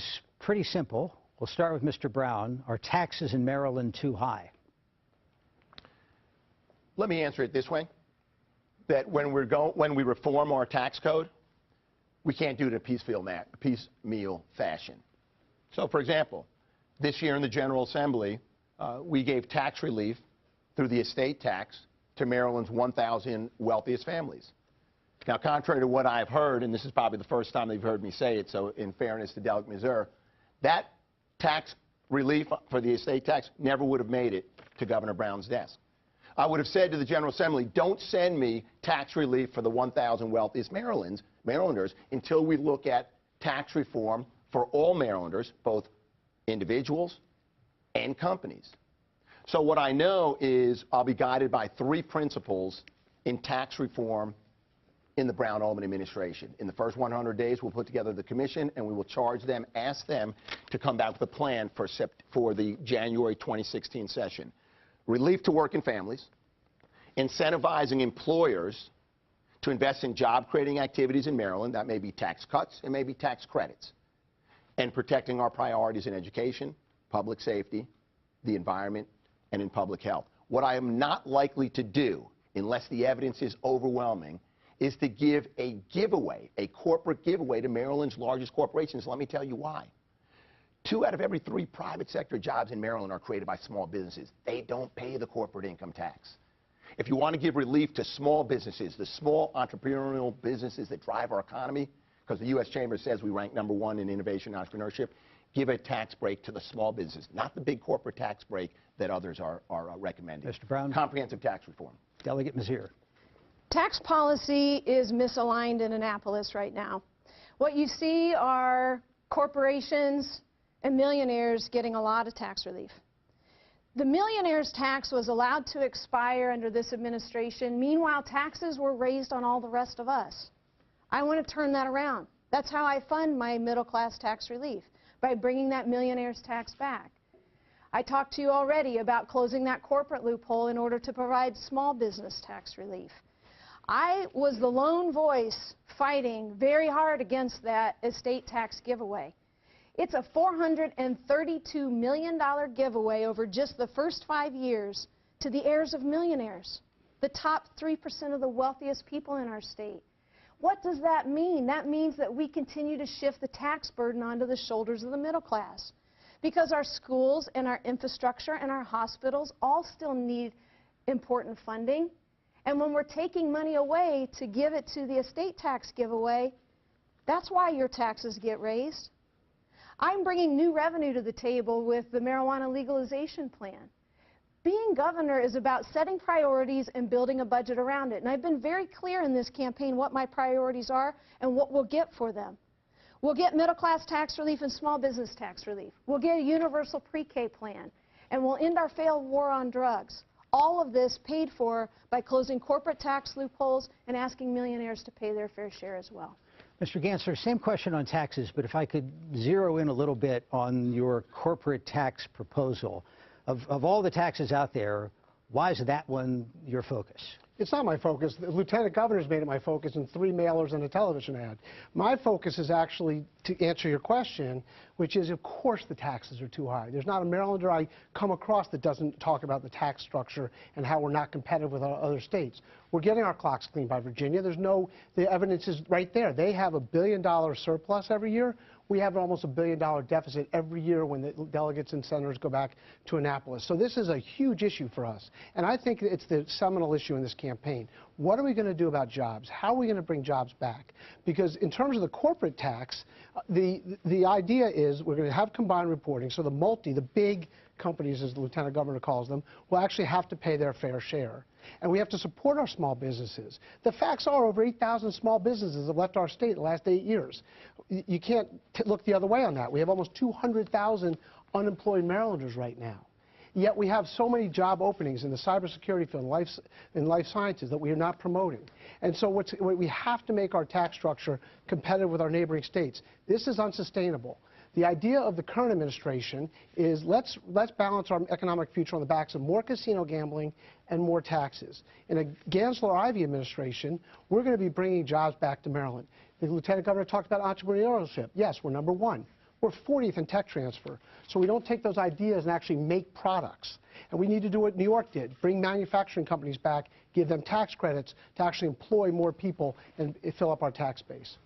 is pretty simple. We'll start with Mr. Brown. Are taxes in Maryland too high? Let me answer it this way, that when we reform our tax code, we can't do it in a piecemeal fashion. So, for example, this year in the General Assembly, we gave tax relief through the estate tax to Maryland's 1,000 wealthiest families. Now, contrary to what I've heard, and this is probably the first time they've heard me say it, so in fairness to Delegate Mazur, that tax relief for the estate tax never would have made it to Governor Brown's desk. I would have said to the General Assembly, don't send me tax relief for the 1,000 wealthiest Marylanders until we look at tax reform for all Marylanders, both individuals and companies. So what I know is I'll be guided by 3 principles in tax reform in the Brown-Ullman administration. In the first 100 days, we'll put together the commission, and we will charge them, ask them to come back with a plan for the January 2016 session. Relief to working families, incentivizing employers to invest in job-creating activities in Maryland. That may be tax cuts, it may be tax credits, and protecting our priorities in education, public safety, the environment, and in public health. What I am not likely to do, unless the evidence is overwhelming, is to give a giveaway, a corporate giveaway to Maryland's largest corporations. Let me tell you why. 2 out of every 3 private sector jobs in Maryland are created by small businesses. They don't pay the corporate income tax. If you want to give relief to small businesses, the small entrepreneurial businesses that drive our economy, because the U.S. Chamber says we rank #1 in innovation and entrepreneurship, give a tax break to the small businesses, not the big corporate tax break that others are recommending. Mr. Brown. Comprehensive tax reform. Delegate Mazur. Tax policy is misaligned in Annapolis right now. What you see are corporations and millionaires getting a lot of tax relief. The millionaire's tax was allowed to expire under this administration. Meanwhile, taxes were raised on all the rest of us. I want to turn that around. That's how I fund my middle-class tax relief, by bringing that millionaire's tax back. I talked to you already about closing that corporate loophole in order to provide small business tax relief. I was the lone voice fighting very hard against that estate tax giveaway. It's a $432 million giveaway over just the first 5 years to the heirs of millionaires, the top 3% of the wealthiest people in our state. What does that mean? That means that we continue to shift the tax burden onto the shoulders of the middle class, because our schools and our infrastructure and our hospitals all still need important funding. And when we're taking money away to give it to the estate tax giveaway, that's why your taxes get raised. I'm bringing new revenue to the table with the marijuana legalization plan. Being governor is about setting priorities and building a budget around it. And I've been very clear in this campaign what my priorities are and what we'll get for them. We'll get middle-class tax relief and small business tax relief. We'll get a universal pre-K plan. And we'll end our failed war on drugs. All of this paid for by closing corporate tax loopholes and asking millionaires to pay their fair share as well. Mr. Gansler, same question on taxes, but if I could zero in a little bit on your corporate tax proposal. Of all the taxes out there, why is that one your focus? It's not my focus. The Lieutenant Governor's made it my focus in 3 mailers and a television ad. My focus is actually to answer your question, which is, of course, the taxes are too high. There's not a Marylander I come across that doesn't talk about the tax structure and how we're not competitive with other states. We're getting our clocks cleaned by Virginia. The evidence is right there. They have $1 billion surplus every year. We have almost $1 billion deficit every year when the delegates and senators go back to Annapolis. So this is a huge issue for us. And I think it's the seminal issue in this campaign. What are we going to do about jobs? How are we going to bring jobs back? Because in terms of the corporate tax, the idea is we're going to have combined reporting. So the big companies, as the Lieutenant Governor calls them, will actually have to pay their fair share. And we have to support our small businesses. The facts are over 8,000 small businesses have left our state in the last 8 years. You can't look the other way on that. We have almost 200,000 unemployed Marylanders right now. Yet we have so many job openings in the cybersecurity field and life sciences that we are not promoting. And so we have to make our tax structure competitive with our neighboring states. This is unsustainable. The idea of the current administration is let's balance our economic future on the backs of more casino gambling and more taxes. In a Gansler-Ivey administration, we're going to be bringing jobs back to Maryland. The Lieutenant Governor talked about entrepreneurship. Yes, we're #1. We're 40th in tech transfer. So we don't take those ideas and actually make products. And we need to do what New York did, bring manufacturing companies back, give them tax credits to actually employ more people and fill up our tax base.